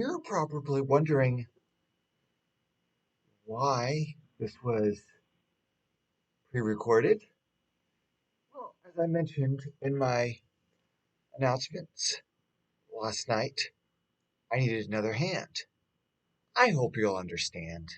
You're probably wondering why this was pre-recorded. Well, as I mentioned in my announcements last night, I needed another hand. I hope you'll understand.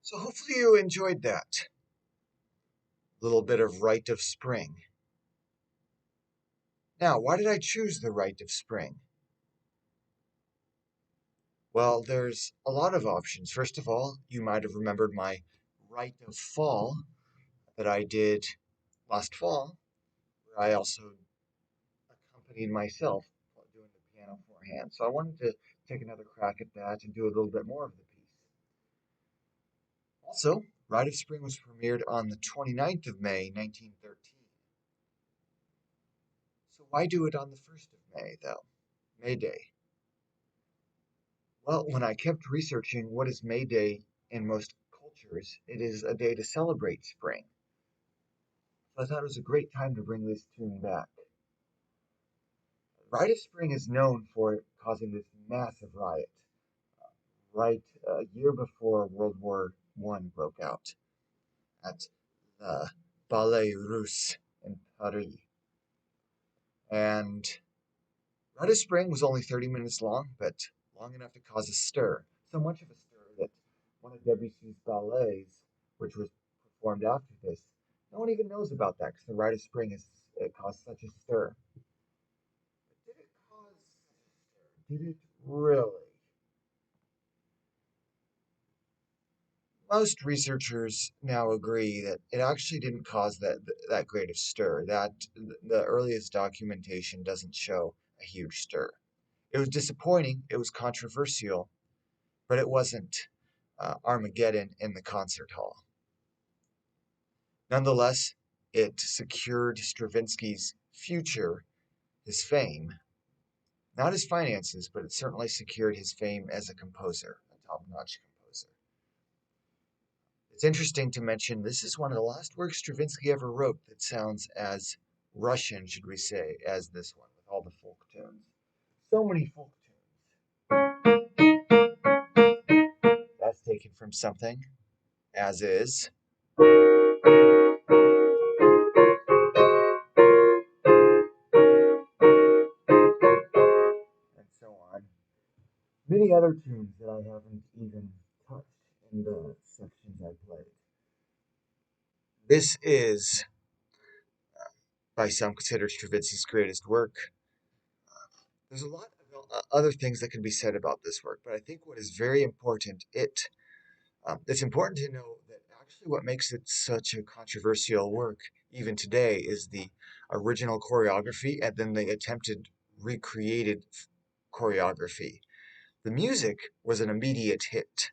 So hopefully you enjoyed that little bit of Rite of Spring. Now, why did I choose the Rite of Spring? Well, there's a lot of options. First of all, you might have remembered my Rite of Fall that I did last fall, where I also accompanied myself doing the piano forehand. So I wanted to take another crack at that and do a little bit more of the piece. Also, Rite of Spring was premiered on the 29th of May, 1913. So why do it on the 1st of May, though? May Day. Well, when I kept researching what is May Day in most cultures, it is a day to celebrate spring. So I thought it was a great time to bring this tune back. Rite of Spring is known for causing this massive riot, right a year before World War I broke out at the Ballet Russe in Paris. And Rite of Spring was only 30 minutes long, but long enough to cause a stir. So much of a stir that one of Debussy's ballets, which was performed after this, no one even knows about that because the Rite of Spring has caused such a stir. But did it cause such a stir? Did it really? Most researchers now agree that it actually didn't cause that great of stir. That the earliest documentation doesn't show a huge stir. It was disappointing. It was controversial, but it wasn't Armageddon in the concert hall. Nonetheless, it secured Stravinsky's future, his fame, not his finances, but it certainly secured his fame as a composer, a top-notch composer. It's interesting to mention this is one of the last works Stravinsky ever wrote that sounds as Russian, should we say, as this one, with all the folk tunes. So many folk tunes. That's taken from something, as is. And so on. Many other tunes that I haven't even touched in the sections I played. This is, by some, considered Stravinsky's greatest work. There's a lot of other things that can be said about this work, but I think what is very important, it's important to know that actually what makes it such a controversial work, even today, is the original choreography and then the attempted recreated choreography. The music was an immediate hit.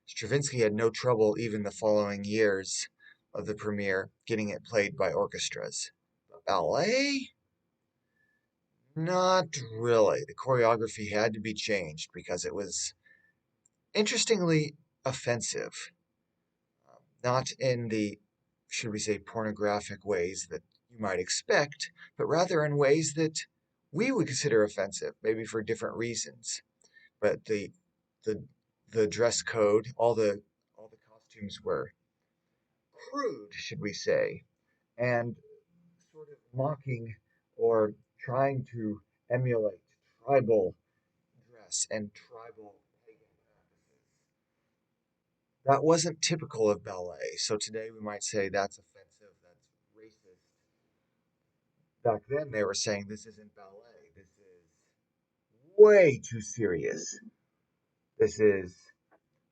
Stravinsky had no trouble even the following years of the premiere getting it played by orchestras. But ballet? Not really. The choreography had to be changed because it was interestingly offensive. Not in the, should we say, pornographic ways that you might expect, but rather in ways that we would consider offensive, maybe for different reasons. But the the dress code, all the costumes were crude, should we say, and sort of mocking or trying to emulate tribal dress and tribal pagan practices. That wasn't typical of ballet, so today we might say that's offensive, that's racist. Back then they were saying this isn't ballet, this is way too serious. This is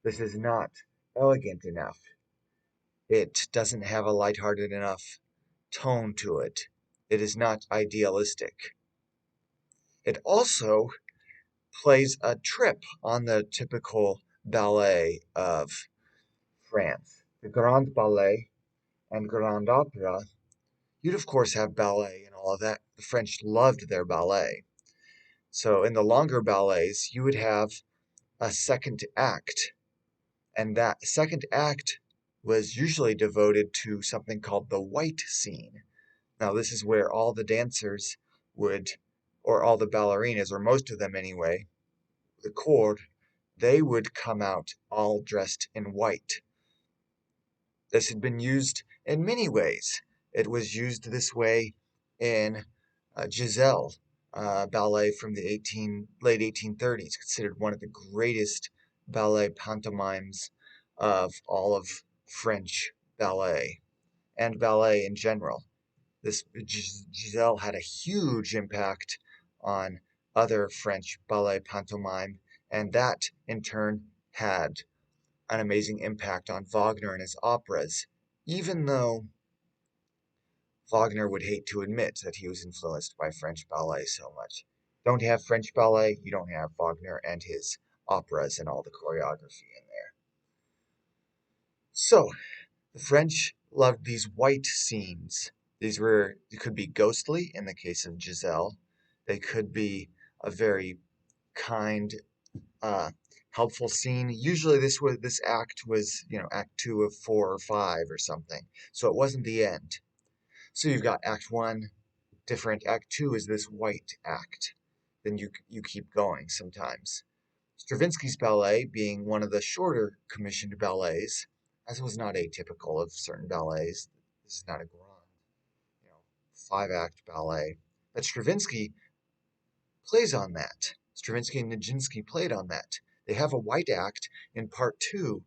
this is not elegant enough. It doesn't have a lighthearted enough tone to it. It is not idealistic. It also plays a trip on the typical ballet of France. The Grand Ballet and Grand Opera, you'd of course have ballet and all of that. The French loved their ballet. So in the longer ballets, you would have a second act, and that second act was usually devoted to something called the white scene. Now, this is where all the dancers would, or all the ballerinas, or most of them anyway, the corps, they would come out all dressed in white. This had been used in many ways. It was used this way in Giselle, ballet from the late 1830s, considered one of the greatest ballet pantomimes of all of French ballet and ballet in general. This Giselle had a huge impact on other French ballet pantomime, and that in turn had an amazing impact on Wagner and his operas, even though Wagner would hate to admit that he was influenced by French ballet so much. Don't have French ballet, you don't have Wagner and his operas and all the choreography in there. So, the French loved these white scenes. They could be ghostly in the case of Giselle. They could be a very kind, uh, helpful scene. Usually this act was, act two of four or five or something. So it wasn't the end. So you've got act one, different. Act two is this white act. Then you keep going sometimes. Stravinsky's ballet being one of the shorter commissioned ballets, as was not atypical of certain ballets. This is not a grand, you know, 5-act ballet. But Stravinsky plays on that. Stravinsky and Nijinsky played on that. They have a white act in part two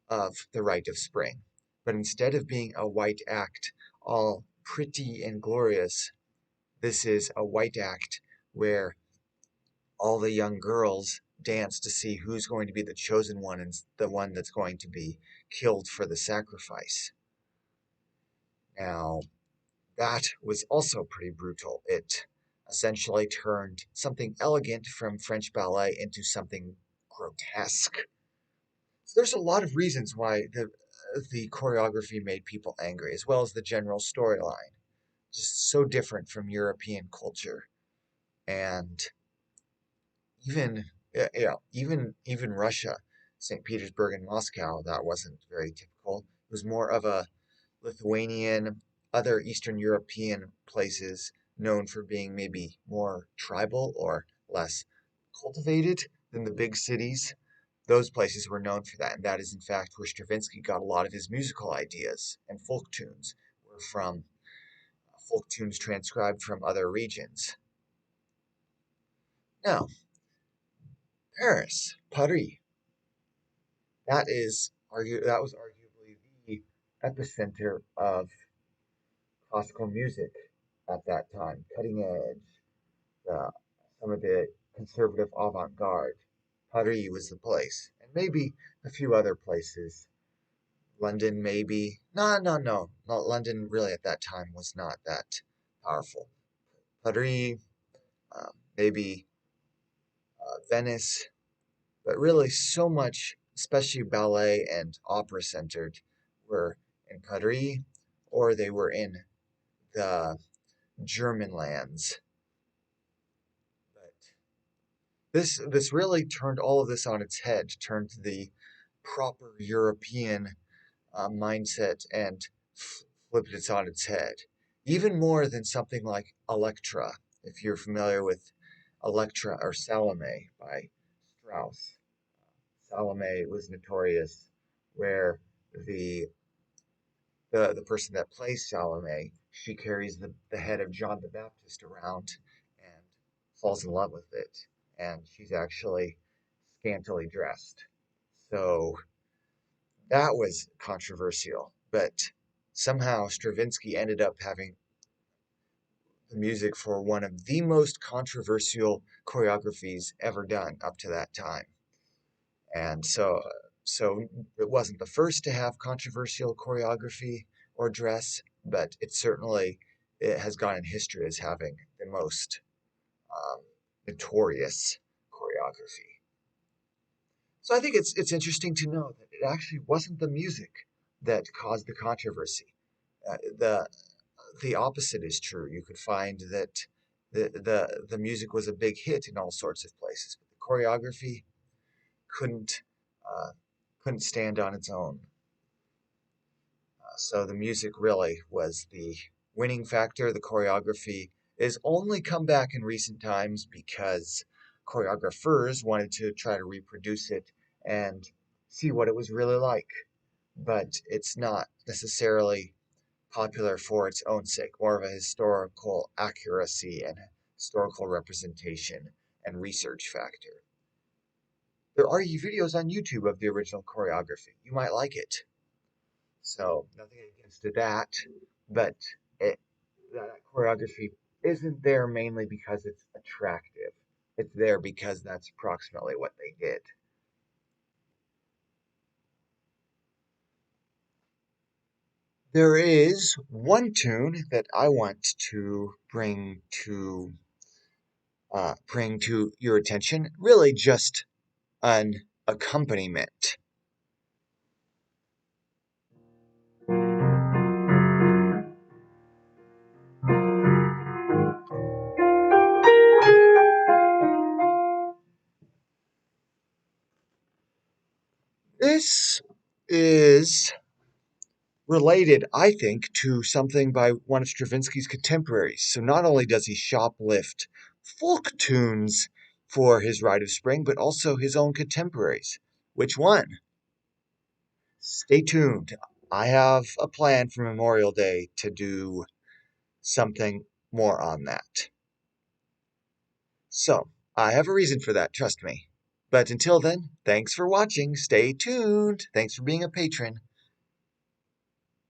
of The Rite of Spring. But instead of being a white act all pretty and glorious, this is a white act where all the young girls dance to see who's going to be the chosen one and the one that's going to be killed for the sacrifice. Now, that was also pretty brutal. It essentially turned something elegant from French ballet into something grotesque. So there's a lot of reasons why the choreography made people angry, as well as the general storyline. Just so different from European culture. And even even Russia, St. Petersburg and Moscow, that wasn't very typical. It was more of a Lithuanian, other Eastern European places known for being maybe more tribal or less cultivated than the big cities. Those places were known for that, and that is in fact where Stravinsky got a lot of his musical ideas and folk tunes were from folk tunes transcribed from other regions. Now, Paris, that was arguably the epicenter of classical music at that time, cutting edge, uh, some of the conservative avant-garde. Paris was the place, and maybe a few other places. London, maybe. No, no, no. Not London. Really, at that time, was not that powerful. Paris, maybe Venice, but really so much, especially ballet and opera centered, were in Paris or they were in the German lands. But this really turned all of this on its head, turned the proper European mindset and flipped it on its head. Even more than something like Elektra, if you're familiar with Elektra or Salome by Strauss. Salome was notorious where the the person that plays Salome, she carries the head of John the Baptist around and falls in love with it. And she's actually scantily dressed. So that was controversial. But somehow Stravinsky ended up having the music for one of the most controversial choreographies ever done up to that time. And so it wasn't the first to have controversial choreography or dress, but it has gone in history as having the most um, notorious choreography. So I think it's interesting to know that it actually wasn't the music that caused the controversy. The opposite is true. You could find that the music was a big hit in all sorts of places, but the choreography couldn't uh, couldn't stand on its own. So the music really was the winning factor. The choreography is only come back in recent times because choreographers wanted to try to reproduce it and see what it was really like. But it's not necessarily popular for its own sake, more of a historical accuracy and historical representation and research factor. There are videos on YouTube of the original choreography. You might like it. So, nothing against that, but it, that choreography isn't there mainly because it's attractive. It's there because that's approximately what they did. There is one tune that I want to bring to your attention. Really, just an accompaniment. This is related, I think, to something by one of Stravinsky's contemporaries. So not only does he shoplift folk tunes for his Rite of Spring, but also his own contemporaries. Which one? Stay tuned. I have a plan for Memorial Day to do something more on that. So, I have a reason for that, trust me. But until then, thanks for watching. Stay tuned. Thanks for being a patron.